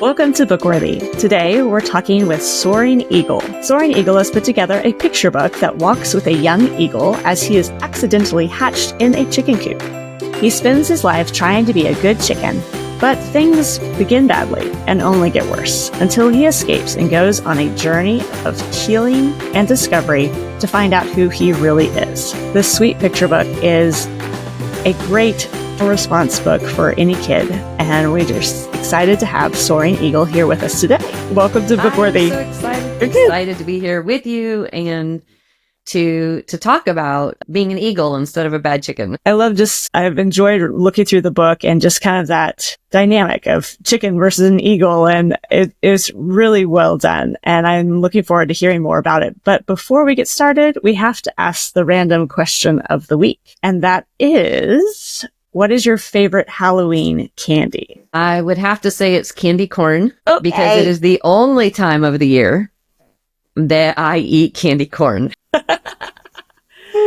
Welcome to BookWorthy. Today, we're talking with Soaring Eagle. Soaring Eagle has put together a picture book that walks with a young eagle as he is accidentally hatched in a chicken coop. He spends his life trying to be a good chicken, but things begin badly and only get worse until he escapes and goes on a journey of healing and discovery to find out who he really is. This sweet picture book is a great response book for any kid, and we're just excited to have Soaring Eagle here with us today. Welcome to BookWorthy. I'm so excited to be here with you and to talk about being an eagle instead of a bad chicken. I've enjoyed looking through the book and just kind of that dynamic of chicken versus an eagle, and it is really well done, and I'm looking forward to hearing more about it. But before we get started, we have to ask the random question of the week, and that is, what is your favorite Halloween candy? I would have to say it's candy corn, because it is the only time of the year that I eat candy corn.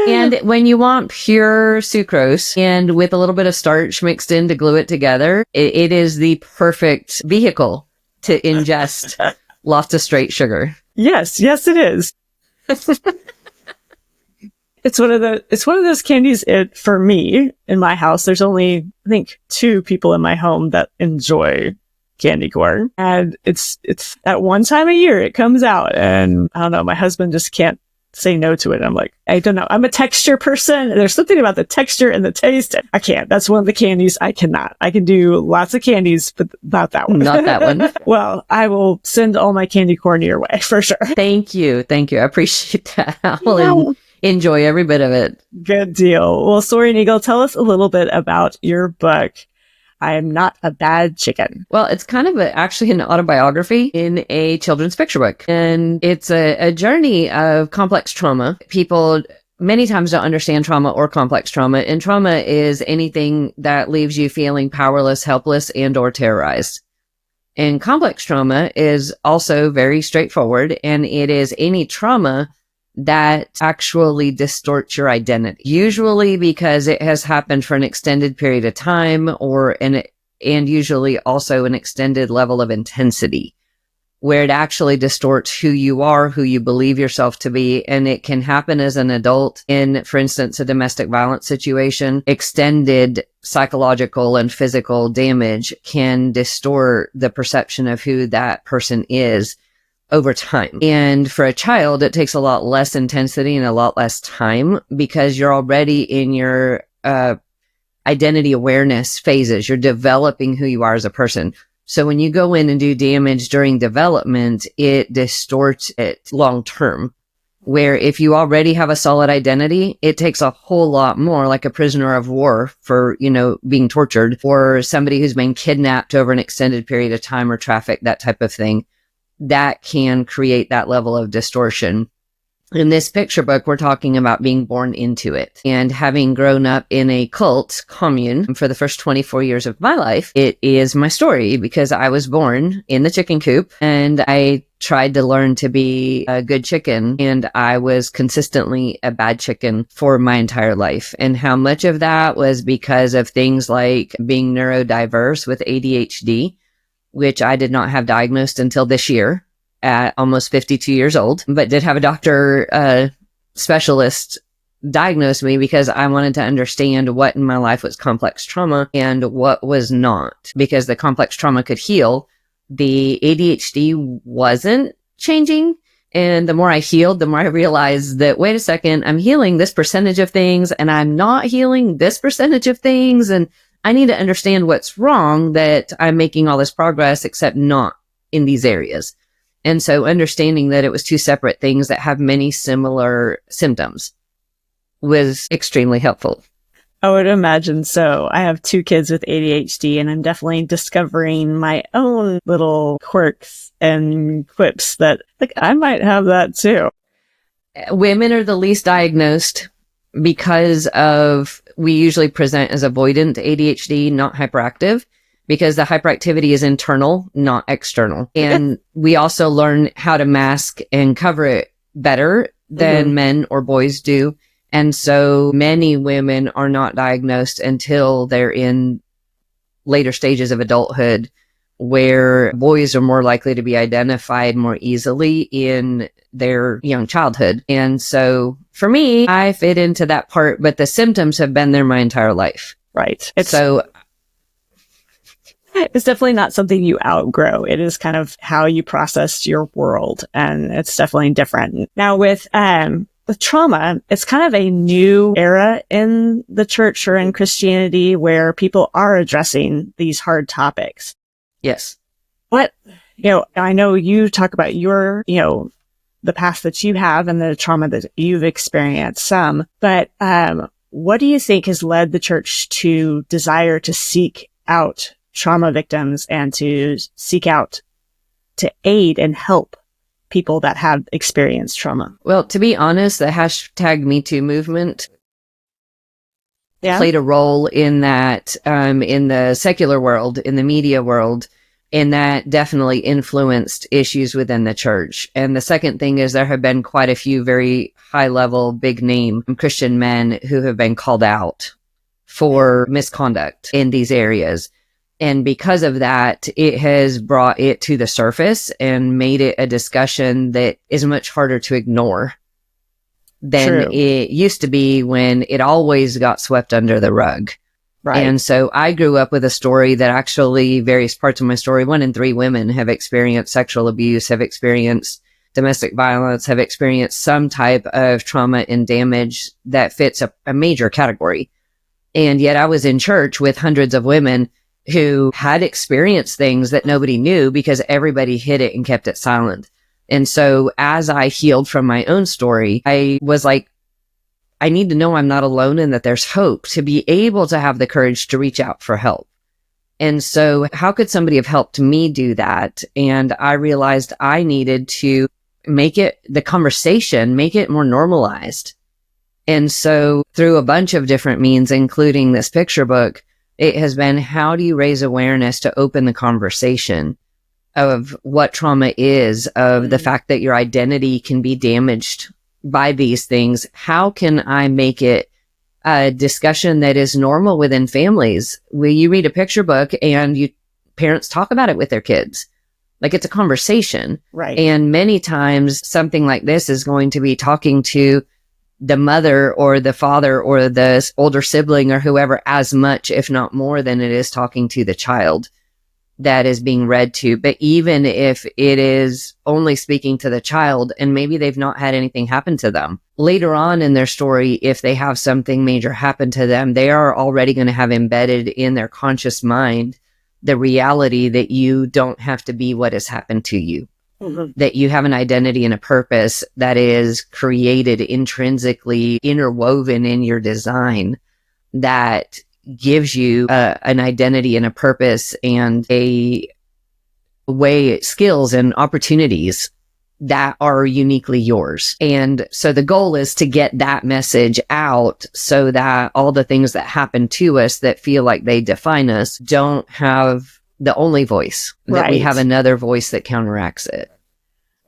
And when you want pure sucrose and with a little bit of starch mixed in to glue it together, it is the perfect vehicle to ingest lots of straight sugar. Yes, it is. It's one of those candies. For me, in my house, there's only, I think, 2 people in my home that enjoy candy corn. And it's at one time a year it comes out. And I don't know, my husband just can't say no to it. I'm like, I don't know. I'm a texture person. There's something about the texture and the taste. I can't. That's one of the candies I cannot. I can do lots of candies, but not that one. Not that one. Well, I will send all my candy corn your way for sure. Thank you. I appreciate that. I will enjoy every bit of it. Good deal. Well, Soaring Eagle, tell us a little bit about your book, I Am Not a Bad Chicken. Well, it's kind of actually an autobiography in a children's picture book. And it's a journey of complex trauma. People many times don't understand trauma or complex trauma. And trauma is anything that leaves you feeling powerless, helpless, and or terrorized. And complex trauma is also very straightforward. And it is any trauma that actually distorts your identity, usually because it has happened for an extended period of time and usually also an extended level of intensity, where it actually distorts who you are, who you believe yourself to be. And it can happen as an adult in, for instance, a domestic violence situation. Extended psychological and physical damage can distort the perception of who that person is over time. And for a child, it takes a lot less intensity and a lot less time because you're already in your identity awareness phases. You're developing who you are as a person. So when you go in and do damage during development, it distorts it long term. Where if you already have a solid identity, it takes a whole lot more, like a prisoner of war for, being tortured, or somebody who's been kidnapped over an extended period of time or trafficked, that type of thing. That can create that level of distortion. In this picture book, we're talking about being born into it and having grown up in a cult commune for the first 24 years of my life. It is my story because I was born in the chicken coop and I tried to learn to be a good chicken, and I was consistently a bad chicken for my entire life. And how much of that was because of things like being neurodiverse with ADHD, which I did not have diagnosed until this year at almost 52 years old, but did have a doctor specialist diagnose me because I wanted to understand what in my life was complex trauma and what was not, because the complex trauma could heal. The ADHD wasn't changing. And the more I healed, the more I realized that, wait a second, I'm healing this percentage of things and I'm not healing this percentage of things. And I need to understand what's wrong, that I'm making all this progress, except not in these areas. And so understanding that it was 2 separate things that have many similar symptoms was extremely helpful. I would imagine so. I have 2 kids with ADHD, and I'm definitely discovering my own little quirks and quips that, I might have that too. Women are the least diagnosed because we usually present as avoidant ADHD, not hyperactive, because the hyperactivity is internal, not external. And we also learn how to mask and cover it better than men or boys do. And so many women are not diagnosed until they're in later stages of adulthood, where boys are more likely to be identified more easily in their young childhood. And so for me, I fit into that part, but the symptoms have been there my entire life. Right. It's definitely not something you outgrow. It is kind of how you process your world, and it's definitely different. Now with trauma, it's kind of a new era in the church or in Christianity where people are addressing these hard topics. Yes. What, I know you talk about your, the past that you have and the trauma that you've experienced some, but what do you think has led the church to desire to seek out trauma victims and to seek out to aid and help people that have experienced trauma? Well, to be honest, the #MeToo movement played a role in that, in the secular world, in the media world, and that definitely influenced issues within the church. And the second thing is there have been quite a few very high-level, big-name Christian men who have been called out for misconduct in these areas. And because of that, it has brought it to the surface and made it a discussion that is much harder to ignore than it used to be when it always got swept under the rug. Right. And so I grew up with a story that actually various parts of my story, 1 in 3 women have experienced sexual abuse, have experienced domestic violence, have experienced some type of trauma and damage that fits a major category. And yet I was in church with hundreds of women who had experienced things that nobody knew because everybody hid it and kept it silent. And so as I healed from my own story, I was like, I need to know I'm not alone and that there's hope to be able to have the courage to reach out for help. And so how could somebody have helped me do that? And I realized I needed to make it the conversation, make it more normalized. And so through a bunch of different means, including this picture book, it has been, how do you raise awareness to open the conversation of what trauma is, of the fact that your identity can be damaged by these things? How can I make it a discussion that is normal within families? Where you read a picture book and parents talk about it with their kids. Like it's a conversation. Right. And many times something like this is going to be talking to the mother or the father or the older sibling or whoever as much, if not more, than it is talking to the child that is being read to. But even if it is only speaking to the child and maybe they've not had anything happen to them, later on in their story, if they have something major happen to them, they are already going to have embedded in their conscious mind the reality that you don't have to be what has happened to you. Mm-hmm. That you have an identity and a purpose that is created intrinsically, interwoven in your design, that gives you an identity and a purpose and a way, skills and opportunities that are uniquely yours. And so the goal is to get that message out so that all the things that happen to us that feel like they define us don't have the only voice, that we have another voice that counteracts it.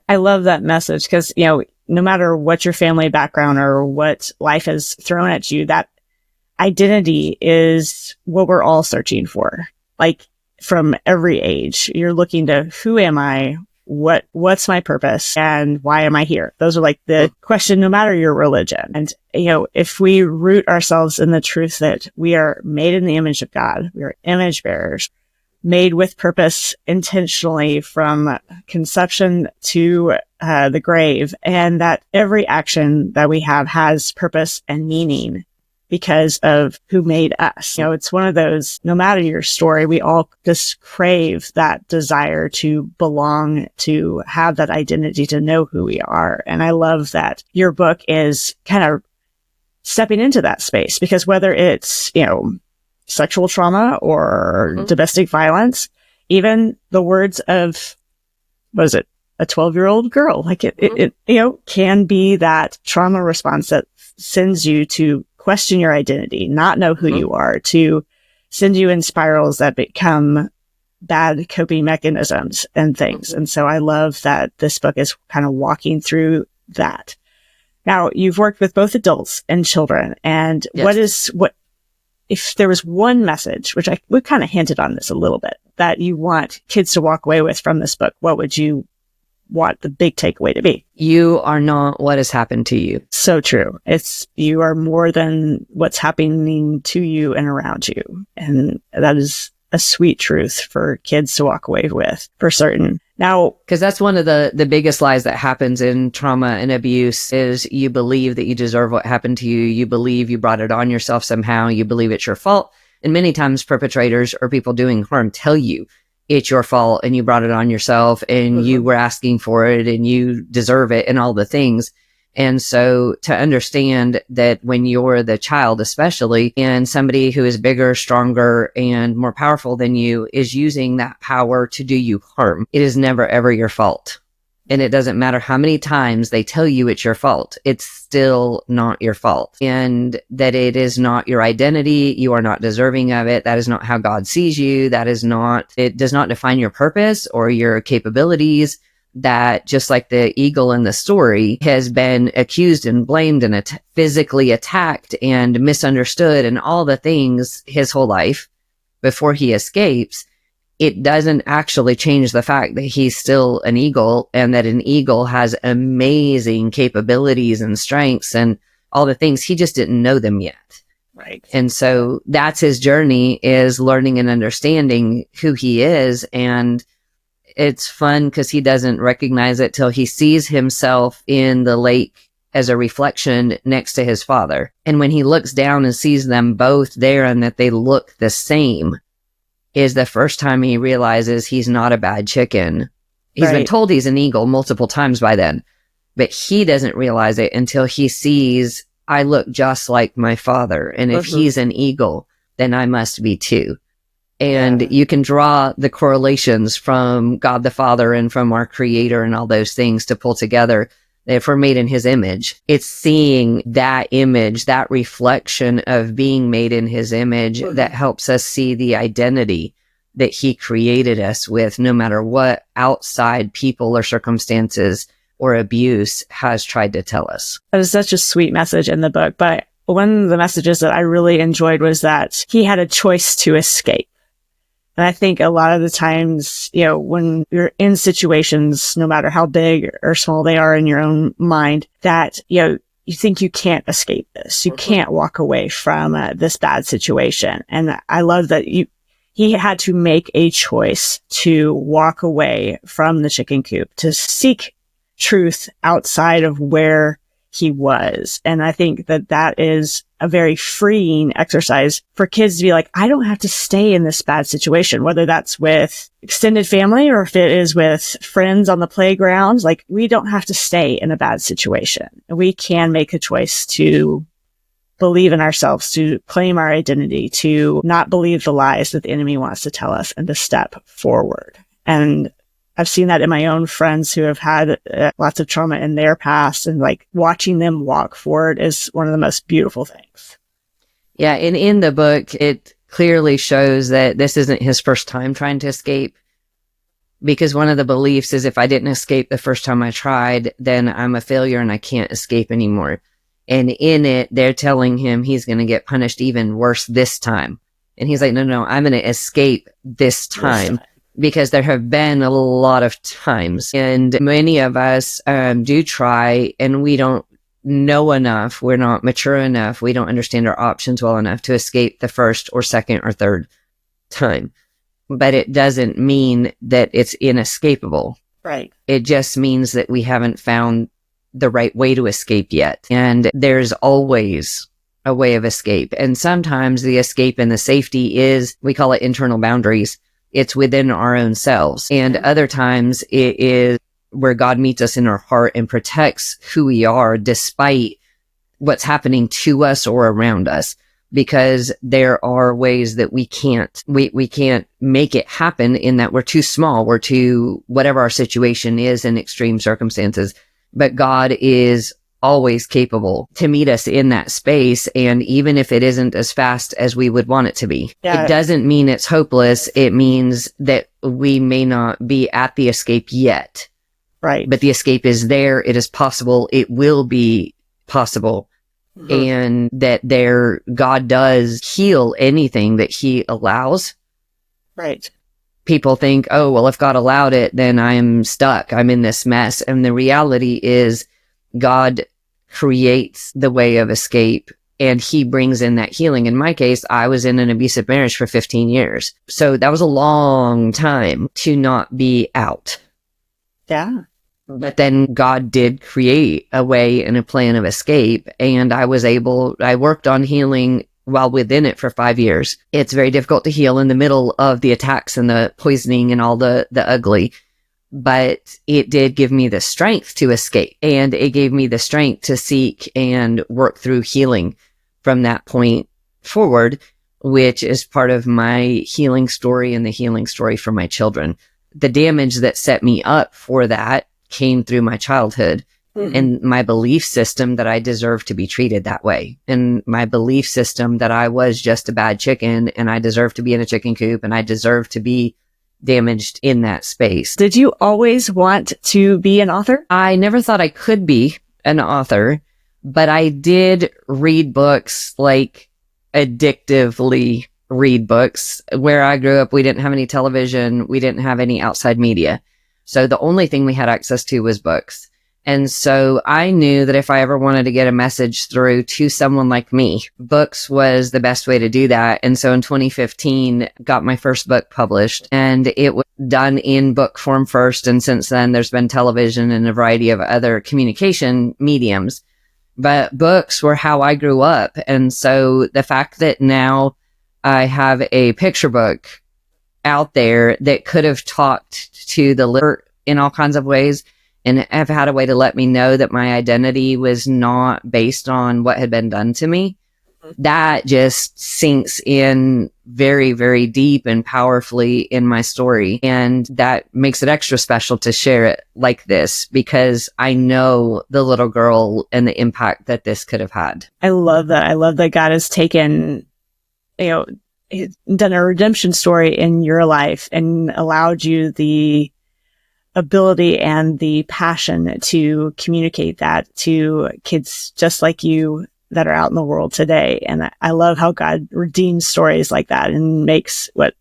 I love that message because, no matter what your family background or what life has thrown at you, that identity is what we're all searching for. Like from every age, you're looking to, who am I? What's my purpose and why am I here? Those are like the question, no matter your religion. And, if we root ourselves in the truth that we are made in the image of God, we are image bearers, made with purpose intentionally from conception to the grave, and that every action that we have has purpose and meaning because of who made us. It's one of those, no matter your story, we all just crave that desire to belong, to have that identity, to know who we are. And I love that your book is kind of stepping into that space, because whether it's, sexual trauma or domestic violence, even the words of, what is it, a 12-year-old girl, like it can be that trauma response that sends you to question your identity, not know who you are, to send you in spirals that become bad coping mechanisms and things. And so I love that this book is kind of walking through that. Now, you've worked with both adults and children, and what if there was one message, which we kind of hinted on this a little bit, that you want kids to walk away with from this book? What would you want the big takeaway to be? You are not what has happened to you. So true. You are more than what's happening to you and around you. And that is a sweet truth for kids to walk away with, for certain. Now, because that's one of the biggest lies that happens in trauma and abuse is you believe that you deserve what happened to you. You believe you brought it on yourself somehow. You believe it's your fault. And many times perpetrators or people doing harm tell you it's your fault and you brought it on yourself and you were asking for it and you deserve it and all the things. And so to understand that when you're the child, especially, and somebody who is bigger, stronger, and more powerful than you is using that power to do you harm, it is never, ever your fault. And it doesn't matter how many times they tell you it's your fault. It's still not your fault. And that it is not your identity. You are not deserving of it. That is not how God sees you. It does not define your purpose or your capabilities. That just like the eagle in the story has been accused and blamed and physically attacked and misunderstood and all the things his whole life before he escapes, it doesn't actually change the fact that he's still an eagle and that an eagle has amazing capabilities and strengths and all the things. He just didn't know them yet. right. And so that's his journey, is learning and understanding who he is. And it's fun because he doesn't recognize it till he sees himself in the lake as a reflection next to his father. And when he looks down and sees them both there and that they look the same, is the first time he realizes he's not a bad chicken. He's been told he's an eagle multiple times by then, but he doesn't realize it until he sees, I look just like my father. And if he's an eagle, then I must be too. And you can draw the correlations from God the Father and from our Creator and all those things to pull together. If we're made in his image, it's seeing that image, that reflection of being made in his image that helps us see the identity that he created us with, no matter what outside people or circumstances or abuse has tried to tell us. That is such a sweet message in the book. But one of the messages that I really enjoyed was that he had a choice to escape. And I think a lot of the times, when you're in situations, no matter how big or small they are in your own mind, that, you think you can't escape this. You can't walk away from this bad situation. And I love that he had to make a choice to walk away from the chicken coop, to seek truth outside of where he was. And I think that is a very freeing exercise for kids to be like, I don't have to stay in this bad situation, whether that's with extended family or if it is with friends on the playground. Like, we don't have to stay in a bad situation. We can make a choice to believe in ourselves, to claim our identity, to not believe the lies that the enemy wants to tell us, and to step forward. And I've seen that in my own friends who have had lots of trauma in their past, and like watching them walk forward is one of the most beautiful things. Yeah. And in the book, it clearly shows that this isn't his first time trying to escape, because one of the beliefs is if I didn't escape the first time I tried, then I'm a failure and I can't escape anymore. And in it, they're telling him he's going to get punished even worse this time. And he's like, no, I'm going to escape this time. Because there have been a lot of times, and many of us do try, and we don't know enough. We're not mature enough. We don't understand our options well enough to escape the first or second or third time. But it doesn't mean that it's inescapable. Right. It just means that we haven't found the right way to escape yet. And there's always a way of escape. And sometimes the escape and the safety is, we call it internal boundaries. It's within our own selves. And other times it is where God meets us in our heart and protects who we are despite what's happening to us or around us. Because there are ways that we can't make it happen, in that we're too small. We're too, whatever our situation is in extreme circumstances. But God is always capable to meet us in that space. And even if it isn't as fast as we would want it to be, it doesn't mean it's hopeless. It means that we may not be at the escape yet. Right. But the escape is there. It is possible. It will be possible. And that God does heal anything that he allows. Right. people think, oh, well, if God allowed it, then I am stuck. I'm in this mess. And the reality is God creates the way of escape and he brings in that healing. In my case, I was in an abusive marriage for 15 years. So that was a long time to not be out. Yeah. But then God did create a way and a plan of escape. And I worked on healing while within it for 5 years. It's very difficult to heal in the middle of the attacks and the poisoning and all the ugly. But it did give me the strength to escape, and it gave me the strength to seek and work through healing from that point forward, which is part of my healing story and the healing story for my children. The damage that set me up for that came through my childhood and my belief system that I deserved to be treated that way. And my belief system that I was just a bad chicken and I deserved to be in a chicken coop and I deserved to be damaged in that space. Did you always want to be an author? I never thought I could be an author, but I did read books, like addictively read books. Where I grew up, we didn't have any television. We didn't have any outside media. So the only thing we had access to was books. And so I knew that if I ever wanted to get a message through to someone like me, books was the best way to do that. And so in 2015, got my first book published, and it was done in book form first. And since then, there's been television and a variety of other communication mediums. But books were how I grew up. And so the fact that now I have a picture book out there that could have talked to the listener in all kinds of ways, and have had a way to let me know that my identity was not based on what had been done to me, that just sinks in very, very deep and powerfully in my story. And that makes it extra special to share it like this, because I know the little girl and the impact that this could have had. I love that. I love that God has taken, he's done a redemption story in your life and allowed you the ability and the passion to communicate that to kids just like you that are out in the world today. And I love how God redeems stories like that and makes what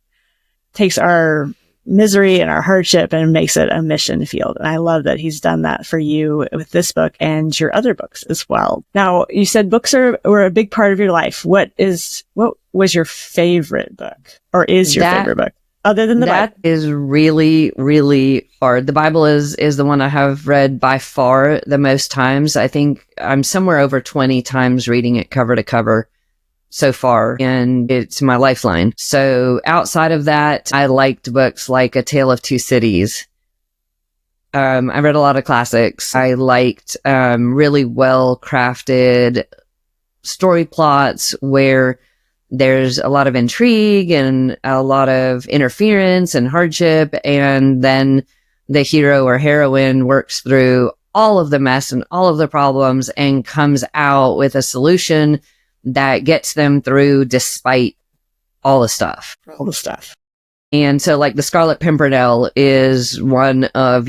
takes our misery and our hardship and makes it a mission field. And I love that he's done that for you with this book and your other books as well. Now, you said books were a big part of your life. What was your favorite book, or is your favorite book? Other than the Bible? That is really, really hard. The Bible is the one I have read by far the most times. I think I'm somewhere over 20 times reading it cover to cover so far, and it's my lifeline. So outside of that, I liked books like A Tale of Two Cities. I read a lot of classics. I liked really well-crafted story plots where there's a lot of intrigue and a lot of interference and hardship, and then the hero or heroine works through all of the mess and all of the problems and comes out with a solution that gets them through despite all the stuff. All the stuff. And so like the Scarlet Pimpernel is one of,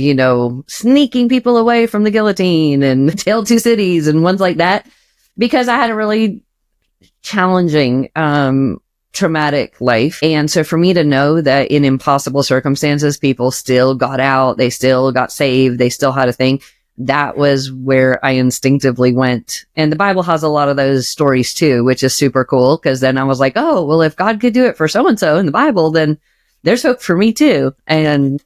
sneaking people away from the guillotine, and Tale of Two Cities and ones like that, because I had a really challenging, traumatic life. And so for me to know that in impossible circumstances, people still got out, they still got saved, they still had a thing, that was where I instinctively went. And the Bible has a lot of those stories too, which is super cool, because then I was like, oh, well, if God could do it for so-and-so in the Bible, then there's hope for me too. And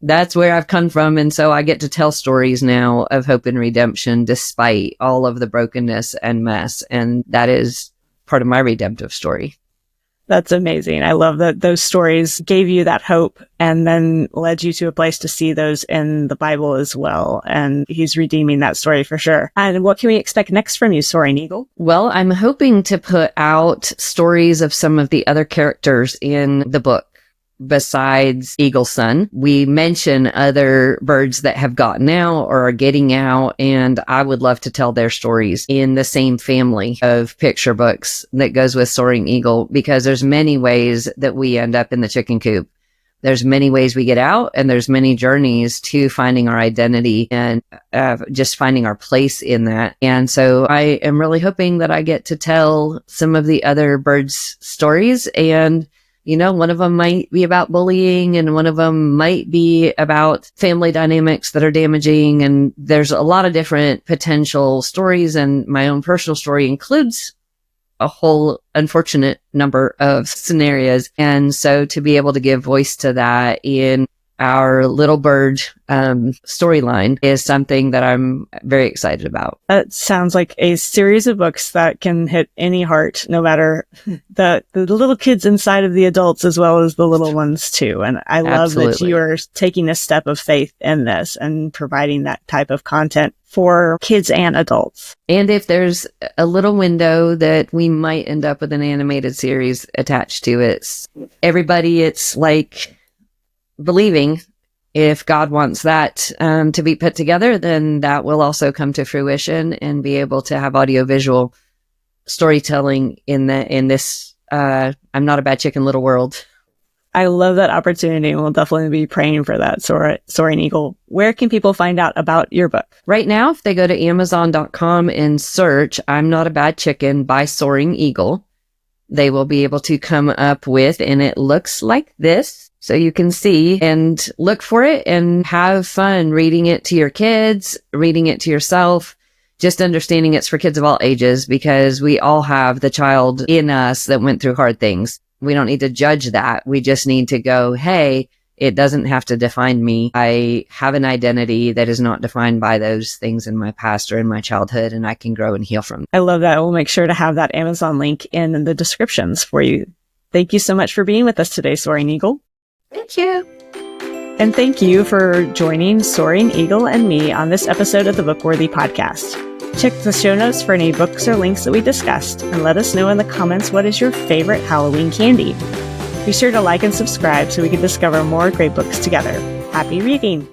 that's where I've come from. And so I get to tell stories now of hope and redemption despite all of the brokenness and mess. And that is part of my redemptive story. That's amazing. I love that those stories gave you that hope and then led you to a place to see those in the Bible as well. And he's redeeming that story for sure. And what can we expect next from you, Soaring Eagle? Well, I'm hoping to put out stories of some of the other characters in the book. Besides Eagle's son, we mention other birds that have gotten out or are getting out, and I would love to tell their stories in the same family of picture books that goes with Soaring Eagle, because there's many ways that we end up in the chicken coop. There's many ways we get out, and there's many journeys to finding our identity and just finding our place in that. And so I am really hoping that I get to tell some of the other birds' stories and One of them might be about bullying and one of them might be about family dynamics that are damaging. And there's a lot of different potential stories, and my own personal story includes a whole unfortunate number of scenarios. And so to be able to give voice to that in our Little Bird storyline is something that I'm very excited about. That sounds like a series of books that can hit any heart, no matter the little kids inside of the adults as well as the little ones too. And I love that you are taking a step of faith in this and providing that type of content for kids and adults. And if there's a little window that we might end up with an animated series attached to it, everybody, it's like believing if God wants that to be put together, then that will also come to fruition and be able to have audiovisual storytelling in this I'm Not a Bad Chicken little world. I love that opportunity, and we'll definitely be praying for that. Soaring Eagle, where can people find out about your book? Right now, if they go to Amazon.com and search I'm Not a Bad Chicken by Soaring Eagle, they will be able to come up with, and it looks like this. So you can see and look for it and have fun reading it to your kids, reading it to yourself, just understanding it's for kids of all ages, because we all have the child in us that went through hard things. We don't need to judge that. We just need to go, hey, it doesn't have to define me. I have an identity that is not defined by those things in my past or in my childhood, and I can grow and heal from them. I love that. We'll make sure to have that Amazon link in the descriptions for you. Thank you so much for being with us today, Soaring Eagle. Thank you. And thank you for joining Soaring Eagle and me on this episode of the BookWorthy podcast. Check the show notes for any books or links that we discussed, and let us know in the comments what is your favorite Halloween candy. Be sure to like and subscribe so we can discover more great books together. Happy reading!